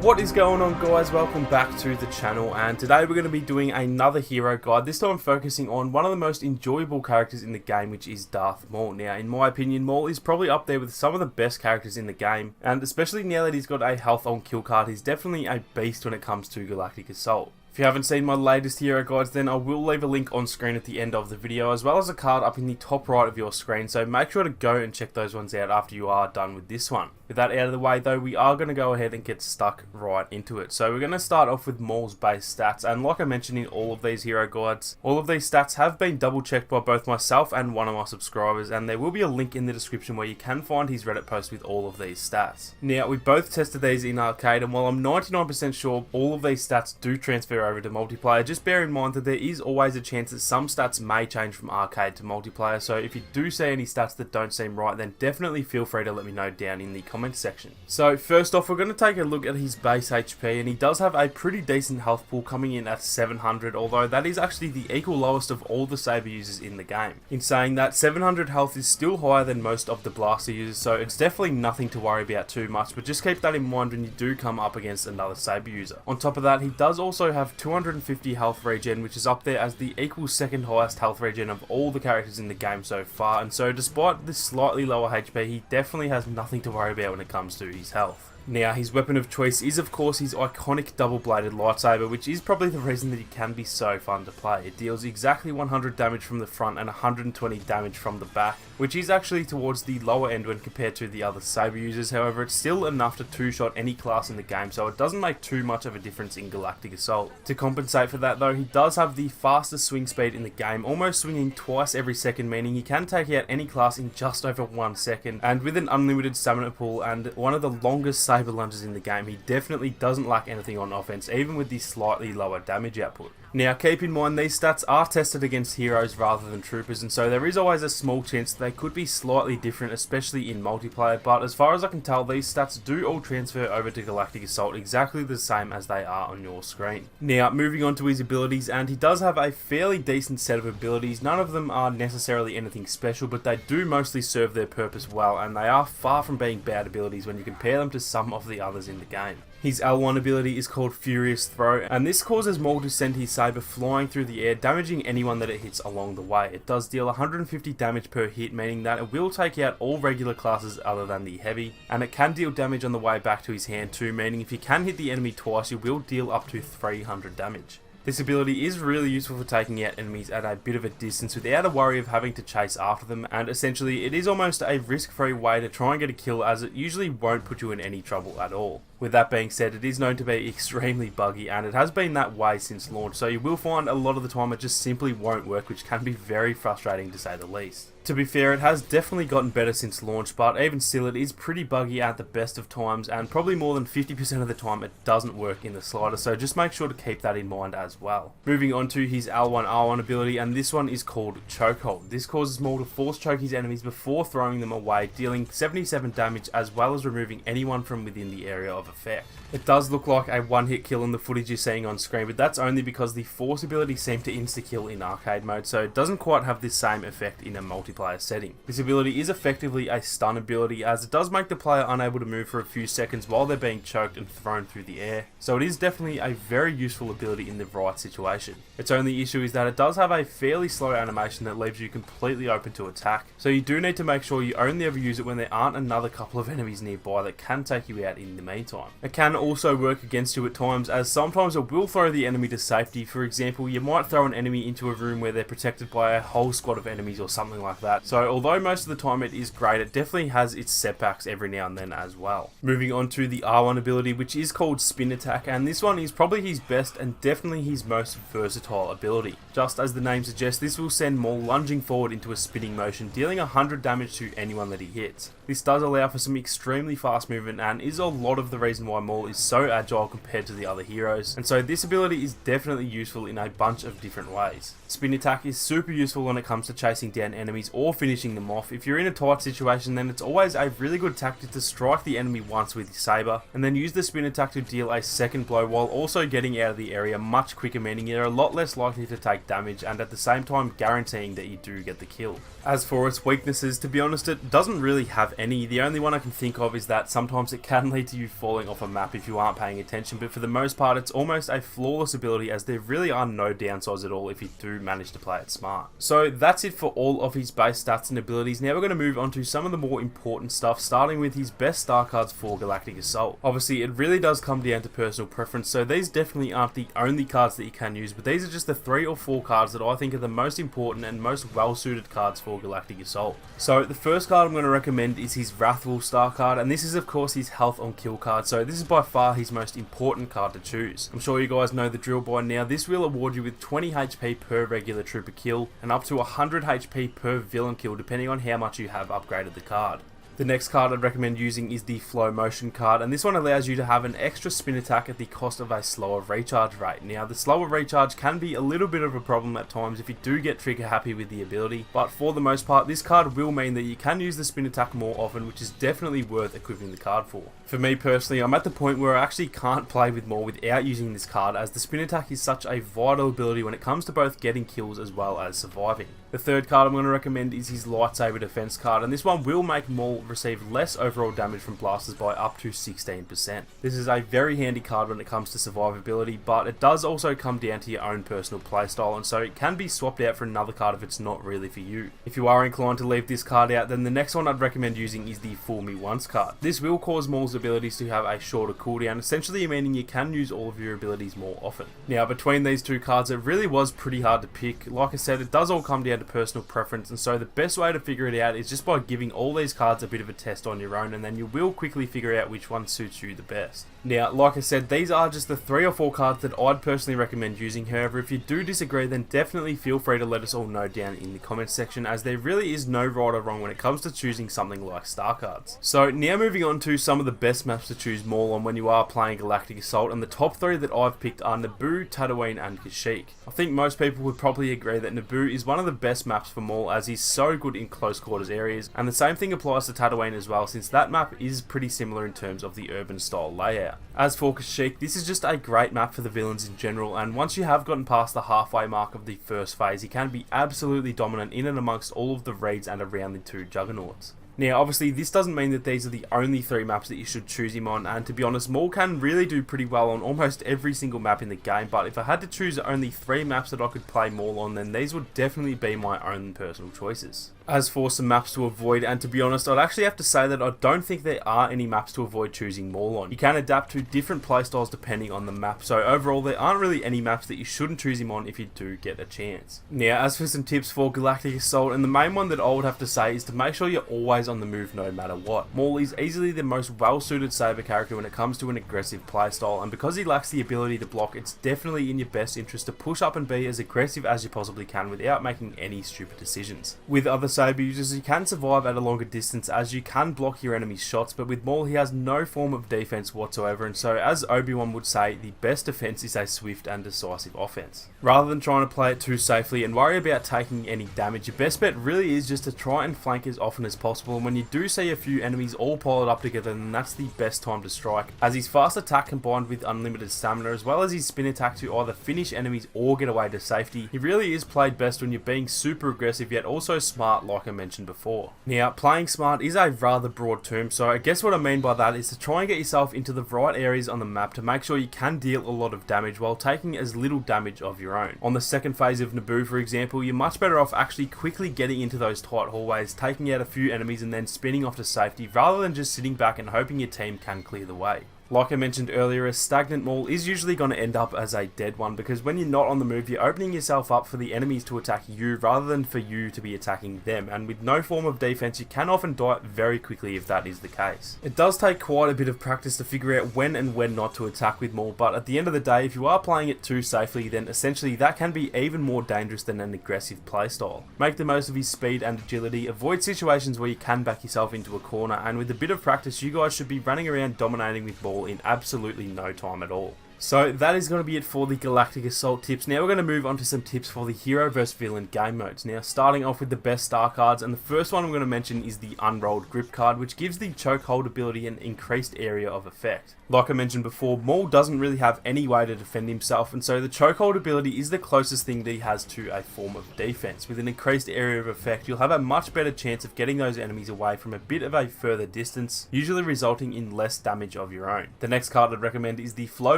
What is going on, guys? Welcome back to the channel, and today we're going to be doing another hero guide, this time focusing on one of the most enjoyable characters in the game, which is Darth Maul. Now, in my opinion, Maul is probably up there with some of the best characters in the game, and especially now that he's got a health on kill card, he's definitely a beast when it comes to Galactic Assault. If you haven't seen my latest hero guides, then I will leave a link on screen at the end of the video, as well as a card up in the top right of your screen, so make sure to go and check those ones out after you are done with this one. With that out of the way though, we are going to go ahead and get stuck right into it. So we're going to start off with Maul's base stats, and like I mentioned in all of these hero guides, all of these stats have been double checked by both myself and one of my subscribers, and there will be a link in the description where you can find his Reddit post with all of these stats. Now, we both tested these in arcade, and while I'm 99% sure all of these stats do transfer over to multiplayer, just bear in mind that there is always a chance that some stats may change from arcade to multiplayer, so if you do see any stats that don't seem right, then definitely feel free to let me know down in the comments section. So first off, we're going to take a look at his base HP, and he does have a pretty decent health pool coming in at 700, although that is actually the equal lowest of all the saber users in the game. In saying that, 700 health is still higher than most of the blaster users, so it's definitely nothing to worry about too much, but just keep that in mind when you do come up against another saber user. On top of that, he does also have 250 health regen, which is up there as the equal second highest health regen of all the characters in the game so far, and so despite this slightly lower HP, he definitely has nothing to worry about when it comes to his health. Now, his weapon of choice is of course his iconic double-bladed lightsaber, which is probably the reason that he can be so fun to play. It deals exactly 100 damage from the front and 120 damage from the back, which is actually towards the lower end when compared to the other saber users. However, it's still enough to two-shot any class in the game, so it doesn't make too much of a difference in Galactic Assault. To compensate for that though, he does have the fastest swing speed in the game, almost swinging twice every second, meaning he can take out any class in just over 1 second, and with an unlimited stamina pool and one of the longest saber lunges in the game, he definitely doesn't lack anything on offense, even with the slightly lower damage output. Now, keep in mind these stats are tested against heroes rather than troopers, and so there is always a small chance they could be slightly different, especially in multiplayer, but as far as I can tell, these stats do all transfer over to Galactic Assault exactly the same as they are on your screen. Now, moving on to his abilities, and he does have a fairly decent set of abilities. None of them are necessarily anything special, but they do mostly serve their purpose well, and they are far from being bad abilities when you compare them to some of the others in the game. His L1 ability is called Furious Throw, and this causes Maul to send his saber flying through the air, damaging anyone that it hits along the way. It does deal 150 damage per hit, meaning that it will take out all regular classes other than the heavy, and it can deal damage on the way back to his hand too, meaning if you can hit the enemy twice, you will deal up to 300 damage. This ability is really useful for taking out enemies at a bit of a distance without a worry of having to chase after them, and essentially it is almost a risk-free way to try and get a kill, as it usually won't put you in any trouble at all. With that being said, it is known to be extremely buggy, and it has been that way since launch, so you will find a lot of the time it just simply won't work, which can be very frustrating to say the least. To be fair, it has definitely gotten better since launch, but even still it is pretty buggy at the best of times, and probably more than 50% of the time it doesn't work in the slightest, so just make sure to keep that in mind as well. Moving on to his L1R1 ability, and this one is called Chokehold. This causes Maul to force choke his enemies before throwing them away, dealing 77 damage as well as removing anyone from within the area of effect. It does look like a one-hit kill in the footage you're seeing on screen, but that's only because the force ability seemed to insta-kill in arcade mode, so it doesn't quite have this same effect in a multiplayer setting. This ability is effectively a stun ability, as it does make the player unable to move for a few seconds while they're being choked and thrown through the air, so it is definitely a very useful ability in the right situation. Its only issue is that it does have a fairly slow animation that leaves you completely open to attack, so you do need to make sure you only ever use it when there aren't another couple of enemies nearby that can take you out in the meantime. It can also work against you at times, as sometimes it will throw the enemy to safety. For example, you might throw an enemy into a room where they're protected by a whole squad of enemies or something like that, so although most of the time it is great, it definitely has its setbacks every now and then as well. Moving on to the R1 ability, which is called Spin Attack, and this one is probably his best and definitely his most versatile ability. Just as the name suggests, this will send Maul lunging forward into a spinning motion, dealing 100 damage to anyone that he hits. This does allow for some extremely fast movement, and is a lot of the reason why Maul is so agile compared to the other heroes, and so this ability is definitely useful in a bunch of different ways. Spin Attack is super useful when it comes to chasing down enemies or finishing them off. If you're in a tight situation, then it's always a really good tactic to strike the enemy once with your saber, and then use the Spin Attack to deal a second blow while also getting out of the area much quicker, meaning you're a lot less likely to take damage, and at the same time guaranteeing that you do get the kill. As for its weaknesses, to be honest, it doesn't really have any. The only one I can think of is that sometimes it can lead to you falling falling off a map if you aren't paying attention, but for the most part it's almost a flawless ability, as there really are no downsides at all if you do manage to play it smart. So that's it for all of his base stats and abilities. Now we're going to move on to some of the more important stuff, starting with his best star cards for Galactic Assault. Obviously it really does come down to personal preference, so these definitely aren't the only cards that you can use, but these are just the 3 or 4 cards that I think are the most important and most well suited cards for Galactic Assault. So the first card I'm going to recommend is his Wrathful star card, and this is of course his health on kill card, so this is by far his most important card to choose. I'm sure you guys know the drill by now. This will award you with 20 HP per regular trooper kill and up to 100 HP per villain kill, depending on how much you have upgraded the card. The next card I'd recommend using is the Flow Motion card, and this one allows you to have an extra spin attack at the cost of a slower recharge rate. Now the slower recharge can be a little bit of a problem at times if you do get trigger happy with the ability, but for the most part this card will mean that you can use the spin attack more often, which is definitely worth equipping the card for. For me personally, I'm at the point where I actually can't play with Maul without using this card, as the spin attack is such a vital ability when it comes to both getting kills as well as surviving. The third card I'm going to recommend is his Lightsaber Defense card, and this one will make Maul receive less overall damage from blasters by up to 16%. This is a very handy card when it comes to survivability, but it does also come down to your own personal playstyle, and so it can be swapped out for another card if it's not really for you. If you are inclined to leave this card out, then the next one I'd recommend using is the Fool Me Once card. This will cause Maul's abilities to have a shorter cooldown, essentially meaning you can use all of your abilities more often. Now between these two cards it really was pretty hard to pick. Like I said, it does all come down to personal preference, and so the best way to figure it out is just by giving all these cards a bit of a test on your own, and then you will quickly figure out which one suits you the best. Now like I said, these are just the 3 or 4 cards that I'd personally recommend using. However, if you do disagree, then definitely feel free to let us all know down in the comments section, as there really is no right or wrong when it comes to choosing something like star cards. So now moving on to some of the best maps to choose Maul on when you are playing Galactic Assault, and the top 3 that I've picked are Naboo, Tatooine and Kashyyyk. I think most people would probably agree that Naboo is one of the best maps for Maul, as he's so good in close quarters areas, and the same thing applies to Tatooine as well, since that map is pretty similar in terms of the urban style layout. As for Kashyyyk, this is just a great map for the villains in general, and once you have gotten past the halfway mark of the first phase, he can be absolutely dominant in and amongst all of the raids and around the 2 juggernauts. Now obviously this doesn't mean that these are the only 3 maps that you should choose him on, and to be honest, Maul can really do pretty well on almost every single map in the game, but if I had to choose only 3 maps that I could play Maul on, then these would definitely be my own personal choices. As for some maps to avoid, and to be honest, I'd actually have to say that I don't think there are any maps to avoid choosing Maul on. You can adapt to different playstyles depending on the map, so overall there aren't really any maps that you shouldn't choose him on if you do get a chance. Now as for some tips for Galactic Assault, and the main one that I would have to say is to make sure you're always on the move no matter what. Maul is easily the most well suited saber character when it comes to an aggressive playstyle, and because he lacks the ability to block, it's definitely in your best interest to push up and be as aggressive as you possibly can without making any stupid decisions. With other saber users, you can survive at a longer distance as you can block your enemy's shots, but with Maul he has no form of defense whatsoever, and so as Obi-Wan would say, the best defense is a swift and decisive offense. Rather than trying to play it too safely and worry about taking any damage, your best bet really is just to try and flank as often as possible, and when you do see a few enemies all piled up together, then that's the best time to strike, as his fast attack combined with unlimited stamina, as well as his spin attack to either finish enemies or get away to safety, he really is played best when you're being super aggressive yet also smart, like I mentioned before. Now playing smart is a rather broad term, so I guess what I mean by that is to try and get yourself into the right areas on the map to make sure you can deal a lot of damage while taking as little damage of your own. On the second phase of Naboo, for example, you're much better off actually quickly getting into those tight hallways, taking out a few enemies and then spinning off to safety, rather than just sitting back and hoping your team can clear the way. Like I mentioned earlier, a stagnant Maul is usually going to end up as a dead one, because when you're not on the move, you're opening yourself up for the enemies to attack you rather than for you to be attacking them, and with no form of defense you can often die very quickly if that is the case. It does take quite a bit of practice to figure out when and when not to attack with Maul, but at the end of the day, if you are playing it too safely, then essentially that can be even more dangerous than an aggressive playstyle. Make the most of his speed and agility, avoid situations where you can back yourself into a corner, and with a bit of practice you guys should be running around dominating with Maul in absolutely no time at all. So that is going to be it for the Galactic Assault tips. Now we're going to move on to some tips for the hero vs villain game modes. Now starting off with the best star cards, and the first one I'm going to mention is the Unrolled Grip card, which gives the chokehold ability an increased area of effect. Like I mentioned before, Maul doesn't really have any way to defend himself, and so the chokehold ability is the closest thing that he has to a form of defense. With an increased area of effect, you'll have a much better chance of getting those enemies away from a bit of a further distance, usually resulting in less damage of your own. The next card I'd recommend is the Flow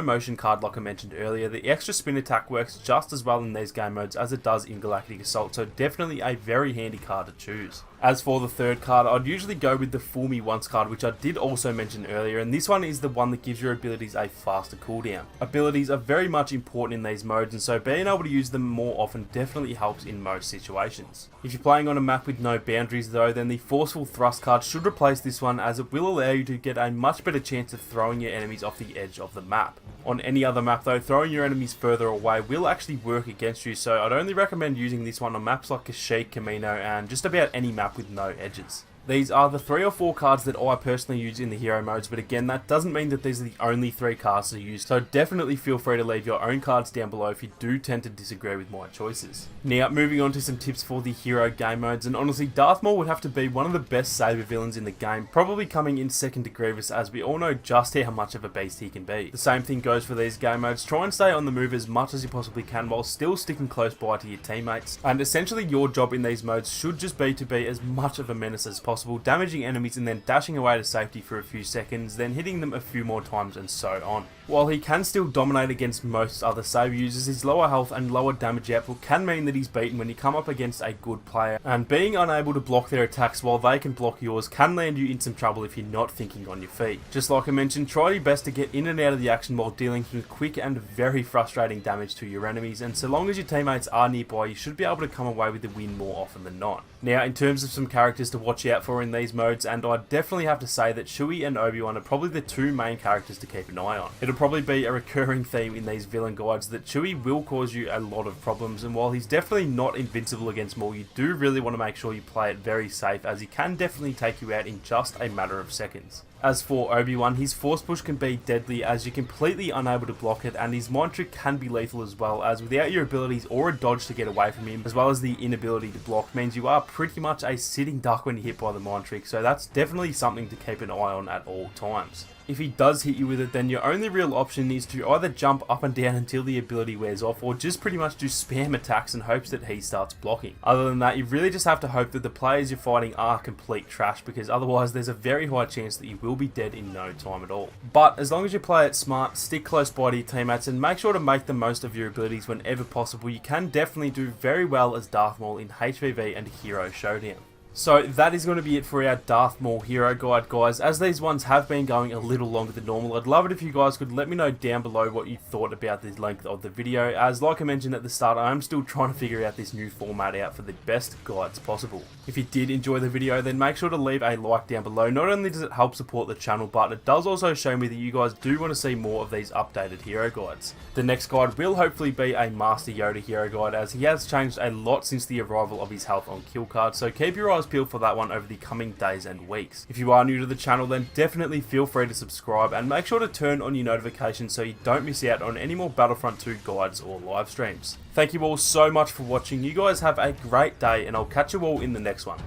Motion card, like I mentioned earlier. The extra spin attack works just as well in these game modes as it does in Galactic Assault, so definitely a very handy card to choose. As for the third card, I'd usually go with the Fool Me Once card, which I did also mention earlier, and this one is the one that gives your abilities a faster cooldown. Abilities are very much important in these modes, and so being able to use them more often definitely helps in most situations. If you're playing on a map with no boundaries though, then the Forceful Thrust card should replace this one, as it will allow you to get a much better chance of throwing your enemies off the edge of the map. On any other map though, throwing your enemies further away will actually work against you, so I'd only recommend using this one on maps like Kashyyyk, Camino, and just about any map with no edges. These are the 3 or 4 cards that I personally use in the hero modes, but again, that doesn't mean that these are the only 3 cards to use, so definitely feel free to leave your own cards down below if you do tend to disagree with my choices. Now, moving on to some tips for the hero game modes, and honestly, Darth Maul would have to be one of the best saber villains in the game, probably coming in second to Grievous, as we all know just how much of a beast he can be. The same thing goes for these game modes. Try and stay on the move as much as you possibly can while still sticking close by to your teammates, and essentially your job in these modes should just be to be as much of a menace as possible, damaging enemies and then dashing away to safety for a few seconds, then hitting them a few more times, and so on. While he can still dominate against most other saber users, his lower health and lower damage output can mean that he's beaten when you come up against a good player, and being unable to block their attacks while they can block yours can land you in some trouble if you're not thinking on your feet. Just like I mentioned, try your best to get in and out of the action while dealing with quick and very frustrating damage to your enemies, and so long as your teammates are nearby, you should be able to come away with the win more often than not. Now, in terms of some characters to watch out for in these modes, and I definitely have to say that Chewie and Obi-Wan are probably the 2 main characters to keep an eye on. It'll probably be a recurring theme in these villain guides that Chewie will cause you a lot of problems, and while he's definitely not invincible against Maul, you do really want to make sure you play it very safe, as he can definitely take you out in just a matter of seconds. As for Obi-Wan, his Force Push can be deadly as you're completely unable to block it, and his Mind Trick can be lethal as well, as without your abilities or a dodge to get away from him, as well as the inability to block, means you are pretty much a sitting duck when you're hit by the Mind Trick, so that's definitely something to keep an eye on at all times. If he does hit you with it, then your only real option is to either jump up and down until the ability wears off, or just pretty much do spam attacks in hopes that he starts blocking. Other than that, you really just have to hope that the players you're fighting are complete trash, because otherwise there's a very high chance that you will be dead in no time at all. But as long as you play it smart, stick close by to your teammates, and make sure to make the most of your abilities whenever possible, you can definitely do very well as Darth Maul in HVV and Hero Showdown. So that is going to be it for our Darth Maul hero guide, guys. As these ones have been going a little longer than normal, I'd love it if you guys could let me know down below what you thought about the length of the video, as like I mentioned at the start, I am still trying to figure out this new format out for the best guides possible. If you did enjoy the video, then make sure to leave a like down below. Not only does it help support the channel, but it does also show me that you guys do want to see more of these updated hero guides. The next guide will hopefully be a Master Yoda hero guide, as he has changed a lot since the arrival of his health on kill card, so keep your eyes peeled for that one over the coming days and weeks. If you are new to the channel, then definitely feel free to subscribe, and make sure to turn on your notifications so you don't miss out on any more Battlefront 2 guides or live streams. Thank you all so much for watching. You guys have a great day, and I'll catch you all in the next one.